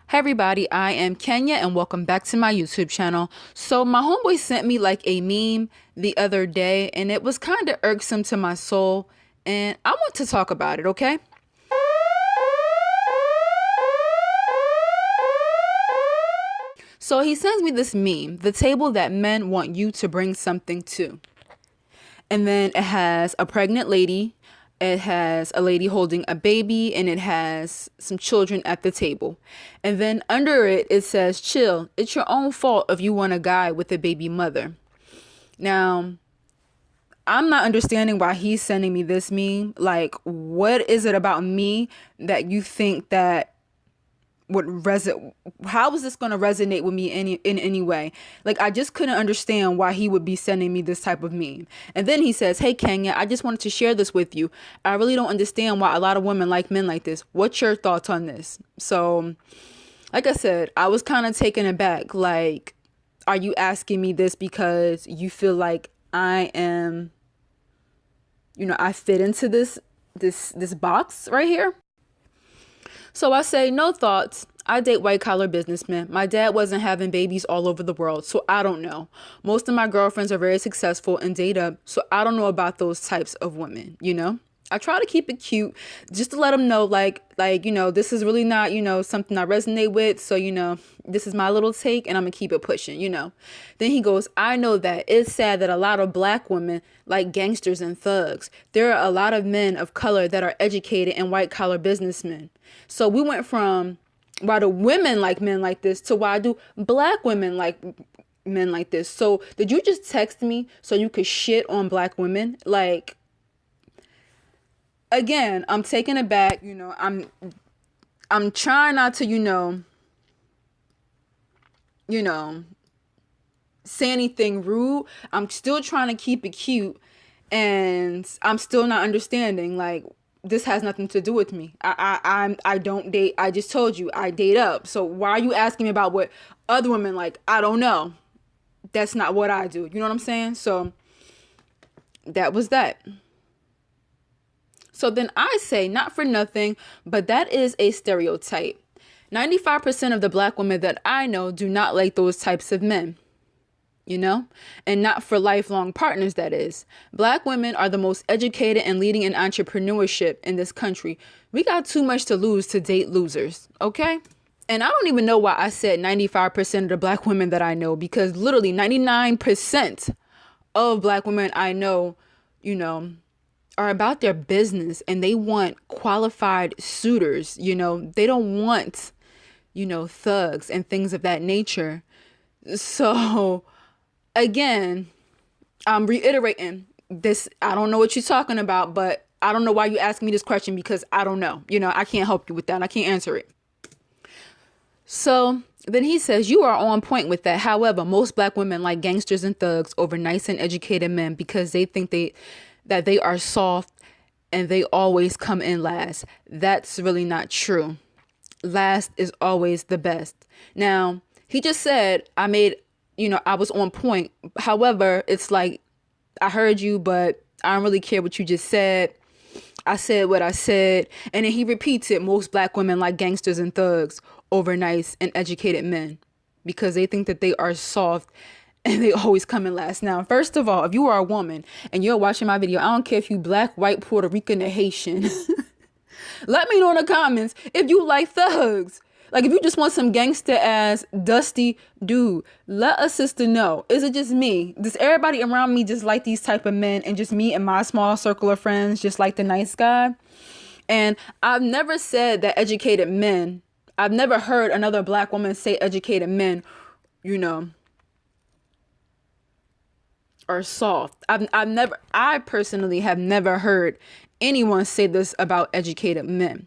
Hey everybody, I am Kenya and welcome back to my YouTube channel. So my homeboy sent me like a meme the other day and it was kind of irksome to my soul and I want to talk about it, okay? So he sends me this meme, the table that men want you to bring something to. And then it has a pregnant lady, it has a lady holding a baby, and it has some children at the table. And then under it, it says, chill, it's your own fault if you want a guy with a baby mother. Now, I'm not understanding why he's sending me this meme. Like, what is it about me that you think that would resonate? How is this going to resonate with me in any way? Like, I just couldn't understand why he would be sending me this type of meme. And then he says, hey Kenya, I just wanted to share this with you. I really don't understand why a lot of women like men like this. What's your thoughts on this? So like I said, I was kind of taken aback. Like, are you asking me this because you feel like I am, I fit into this box right here? So I say, no thoughts. I date white collar businessmen. My dad wasn't having babies all over the world, so I don't know. Most of my girlfriends are very successful and date up, so I don't know about those types of women, I try to keep it cute just to let them know, this is really not, something I resonate with. So, this is my little take and I'm going to keep it pushing, Then he goes, I know that it's sad that a lot of black women like gangsters and thugs. There are a lot of men of color that are educated and white collar businessmen. So we went from why do women like men like this to why do black women like men like this. So did you just text me so you could shit on black women? Like, again, I'm taken aback. I'm trying not to, say anything rude. I'm still trying to keep it cute, and I'm still not understanding. Like, this has nothing to do with me. I don't date. I just told you I date up. So why are you asking me about what other women like? I don't know. That's not what I do. You know what I'm saying? So that was that. So then I say, not for nothing, but that is a stereotype. 95% of the black women that I know do not like those types of men, and not for lifelong partners, that is. Black women are the most educated and leading in entrepreneurship in this country. We got too much to lose to date losers, okay? And I don't even know why I said 95% of the black women that I know, because literally 99% of black women I know, are about their business and they want qualified suitors. They don't want, thugs and things of that nature. So again, I'm reiterating this. I don't know what you're talking about, but I don't know why you asking me this question, because I don't know. I can't help you with that. I can't answer it. So then he says, you are on point with that. However, most black women like gangsters and thugs over nice and educated men because they think that they are soft and they always come in last. That's really not true. Last is always the best. Now, he just said I was on point. However, it's like, I heard you, but I don't really care what you just said. I said what I said. And then he repeats it. Most black women like gangsters and thugs over nice and educated men because they think that they are soft and they always come in last. Now, first of all, if you are a woman and you're watching my video, I don't care if you black, white, Puerto Rican, or Haitian. Let me know in the comments if you like thugs. Like, if you just want some gangster ass, dusty dude, let a sister know. Is it just me? Does everybody around me just like these type of men, and just me and my small circle of friends just like the nice guy? And I've never said that educated men, I've never heard another black woman say educated men, are soft. I personally have never heard anyone say this about educated men.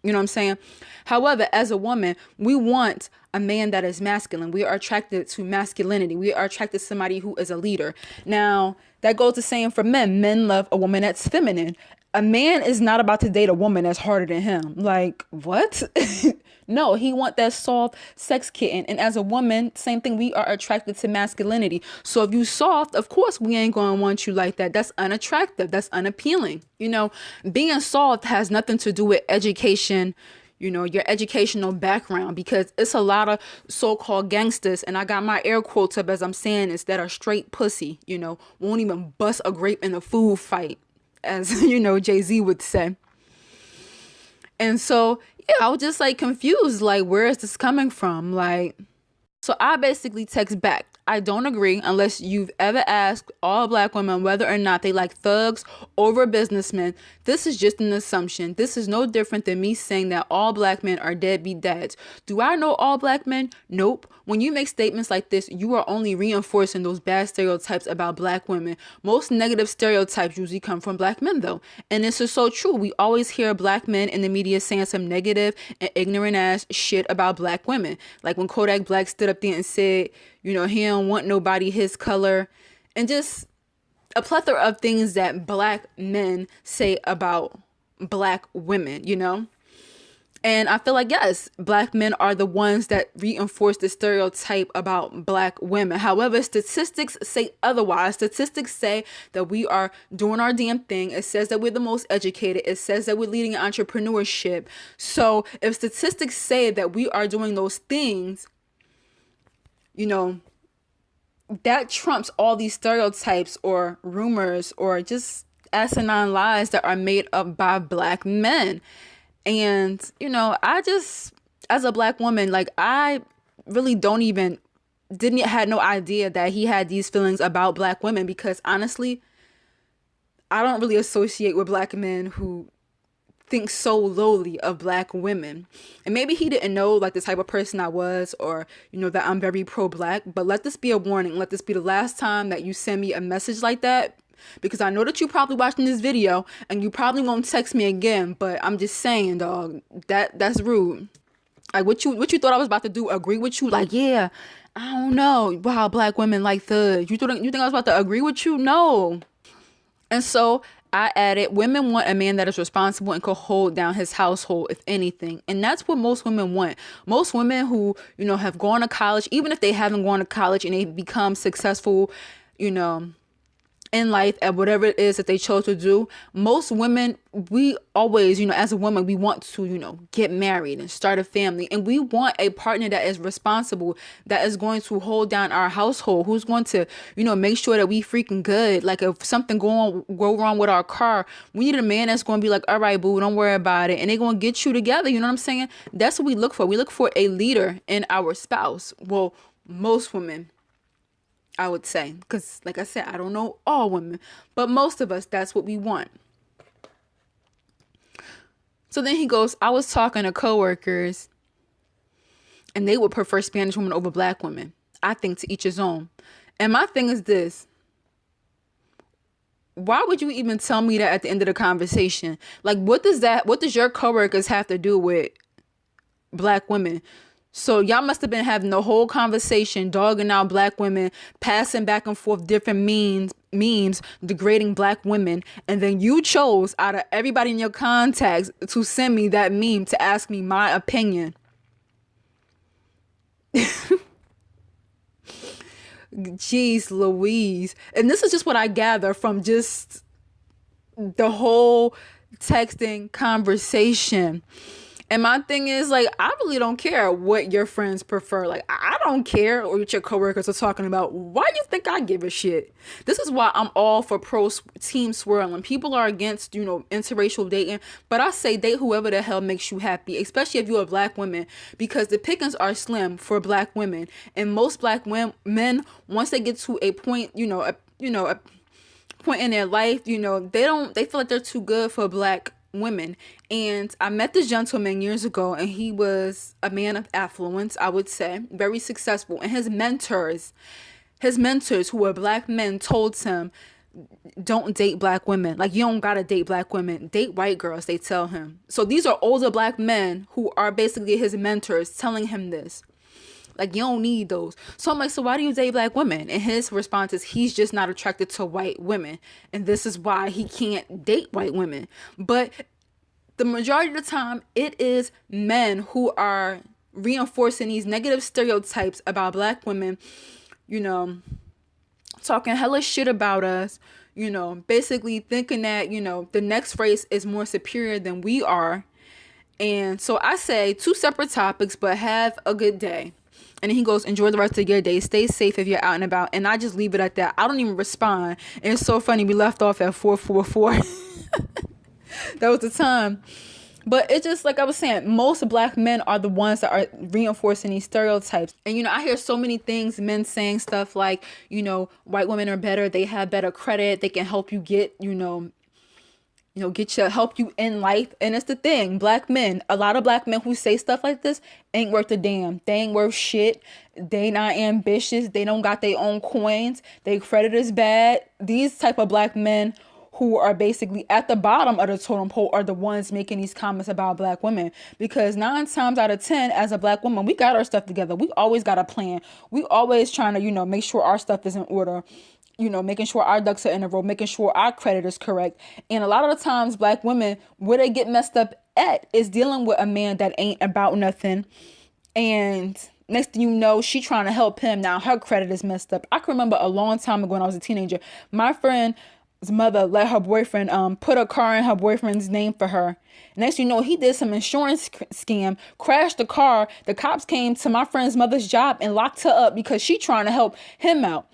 You know what I'm saying? However, as a woman, we want a man that is masculine. We are attracted to masculinity. We are attracted to somebody who is a leader. Now, that goes to saying for men. Men love a woman that's feminine. A man is not about to date a woman that's harder than him. Like, what? No, he want that soft sex kitten. And as a woman, same thing. We are attracted to masculinity. So if you soft, of course, we ain't going to want you like that. That's unattractive. That's unappealing. Being soft has nothing to do with education, your educational background, because it's a lot of so-called gangsters, and I got my air quotes up as I'm saying this, that are straight pussy, won't even bust a grape in a food fight, as, Jay-Z would say. And so, yeah, I was just like confused, like, where is this coming from? Like, so I basically text back, I don't agree unless you've ever asked all black women whether or not they like thugs over businessmen. This is just an assumption. This is no different than me saying that all black men are deadbeat dads. Do I know all black men? Nope. When you make statements like this, you are only reinforcing those bad stereotypes about black women. Most negative stereotypes usually come from black men, though. And this is so true. We always hear black men in the media saying some negative and ignorant ass shit about black women. Like when Kodak Black stood up there and said, he don't want nobody his color, and just a plethora of things that black men say about black women, And I feel like, yes, black men are the ones that reinforce the stereotype about black women. However, statistics say otherwise. Statistics say that we are doing our damn thing. It says that we're the most educated. It says that we're leading entrepreneurship. So if statistics say that we are doing those things, that trumps all these stereotypes or rumors or just asinine lies that are made up by black men. And, I just, as a black woman, like, I really had no idea that he had these feelings about black women, because honestly, I don't really associate with black men who think so lowly of black women. And maybe he didn't know like the type of person I was, or that I'm very pro-black. But let this be a warning. Let this be the last time that you send me a message like that, because I know that you probably watching this video and you probably won't text me again. But I'm just saying, dog, that's rude. Like, what you thought I was about to do? Agree with you? Like, yeah, I don't know. Wow, black women like thugs. You think I was about to agree with you? No. And so I added, women want a man that is responsible and could hold down his household, if anything. And that's what most women want. Most women who, have gone to college, even if they haven't gone to college and they become successful, in life at whatever it is that they chose to do. Most women, we always, as a woman, we want to, get married and start a family. And we want a partner that is responsible, that is going to hold down our household, who's going to, make sure that we freaking good. Like if something go wrong with our car, we need a man that's going to be like, all right, boo, don't worry about it. And they're going to get you together. You know what I'm saying? That's what we look for. We look for a leader in our spouse. Well, most women, I would say, because like I said, I don't know all women, but most of us, that's what we want. So then he goes, I was talking to coworkers and they would prefer Spanish women over black women. I think to each his own. And my thing is this. Why would you even tell me that at the end of the conversation? Like, what does your coworkers have to do with black women? So y'all must have been having the whole conversation, dogging out black women, passing back and forth different memes, degrading black women. And then you chose out of everybody in your contacts to send me that meme to ask me my opinion. Jeez Louise. And this is just what I gather from just the whole texting conversation. And my thing is, like, I really don't care what your friends prefer. Like, I don't care what your coworkers are talking about. Why do you think I give a shit? This is why I'm all for team swirling. People are against, interracial dating. But I say date whoever the hell makes you happy, especially if you're a black woman, because the pickings are slim for black women. And most black men, once they get to a point, a point in their life, they feel like they're too good for black women. And I met this gentleman years ago, and he was a man of affluence, I would say, very successful. And his mentors who were black men told him, don't date black women. Like, you don't gotta date black women, date white girls, they tell him. So these are older black men who are basically his mentors telling him this. Like, you don't need those. So I'm like, so why do you date black women? And his response is, he's just not attracted to white women. And this is why he can't date white women. But the majority of the time, it is men who are reinforcing these negative stereotypes about black women, talking hella shit about us, basically thinking that, the next race is more superior than we are. And so I say 2 separate topics, but have a good day. And then he goes, enjoy the rest of your day. Stay safe if you're out and about. And I just leave it at that. I don't even respond. And it's so funny. We left off at 4:44. That was the time. But it's just like I was saying, most black men are the ones that are reinforcing these stereotypes. And, I hear so many things, men saying stuff like, white women are better. They have better credit. They can help you get, help you in life. And it's the thing, black men, a lot of black men who say stuff like this ain't worth a damn. They ain't worth shit. They not ambitious. They don't got their own coins. Their credit is bad. These type of black men who are basically at the bottom of the totem pole are the ones making these comments about black women. Because 9 times out of 10, as a black woman, we got our stuff together. We always got a plan. We always trying to, make sure our stuff is in order. Making sure our ducks are in a row, making sure our credit is correct. And a lot of the times, black women, where they get messed up at is dealing with a man that ain't about nothing. And next thing you know, she trying to help him. Now her credit is messed up. I can remember a long time ago when I was a teenager, my friend's mother let her boyfriend put a car in her boyfriend's name for her. Next you know, he did some insurance scam, crashed the car. The cops came to my friend's mother's job and locked her up because she trying to help him out.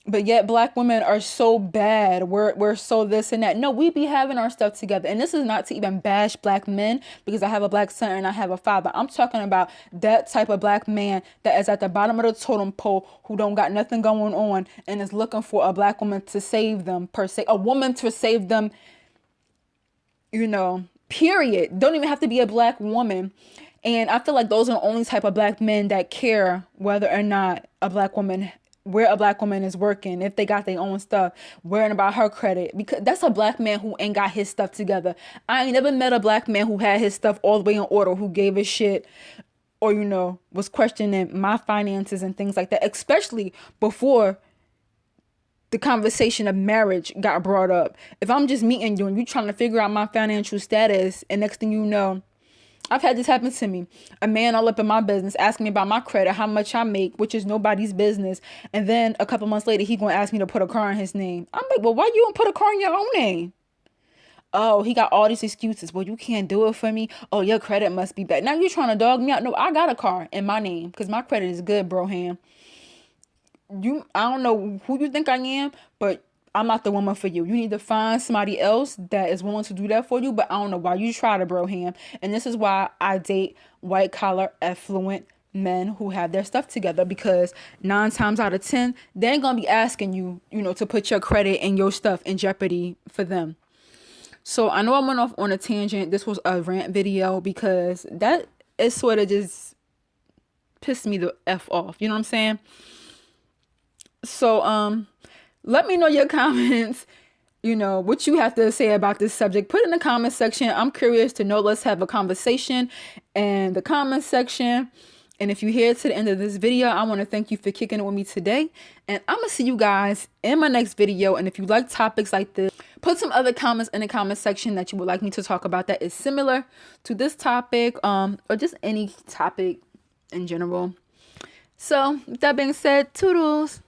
But yet black women are so bad. We're so this and that. No, we be having our stuff together. And this is not to even bash black men, because I have a black son and I have a father. I'm talking about that type of black man that is at the bottom of the totem pole, who don't got nothing going on and is looking for a black woman to save them, per se. A woman to save them, period. Don't even have to be a black woman. And I feel like those are the only type of black men that care whether or not where a black woman is working, if they got their own stuff, worrying about her credit, because that's a black man who ain't got his stuff together. I ain't never met a black man who had his stuff all the way in order, who gave a shit, or was questioning my finances and things like that, especially before the conversation of marriage got brought up. If I'm just meeting you and you trying to figure out my financial status, and next thing you know, I've had this happen to me. A man all up in my business asking me about my credit, how much I make, which is nobody's business. And then a couple months later, he going to ask me to put a car in his name. I'm like, well, why you don't put a car in your own name? Oh, he got all these excuses. Well, you can't do it for me. Oh, your credit must be bad. Now you're trying to dog me out. No, I got a car in my name because my credit is good, bro. I don't know who you think I am, but I'm not the woman for you. You need to find somebody else that is willing to do that for you. But I don't know why you try to broham. And this is why I date white collar, affluent men who have their stuff together, because 9 times out of 10, they ain't gonna be asking you, to put your credit and your stuff in jeopardy for them. So I know I went off on a tangent. This was a rant video because that is sort of just pissed me the F off. You know what I'm saying? So, let me know your comments, what you have to say about this subject. Put it in the comment section. I'm curious to know. Let's have a conversation in the comment section. And if you're here to the end of this video, I want to thank you for kicking it with me today. And I'm going to see you guys in my next video. And if you like topics like this, put some other comments in the comment section that you would like me to talk about that is similar to this topic, or just any topic in general. So with that being said, toodles.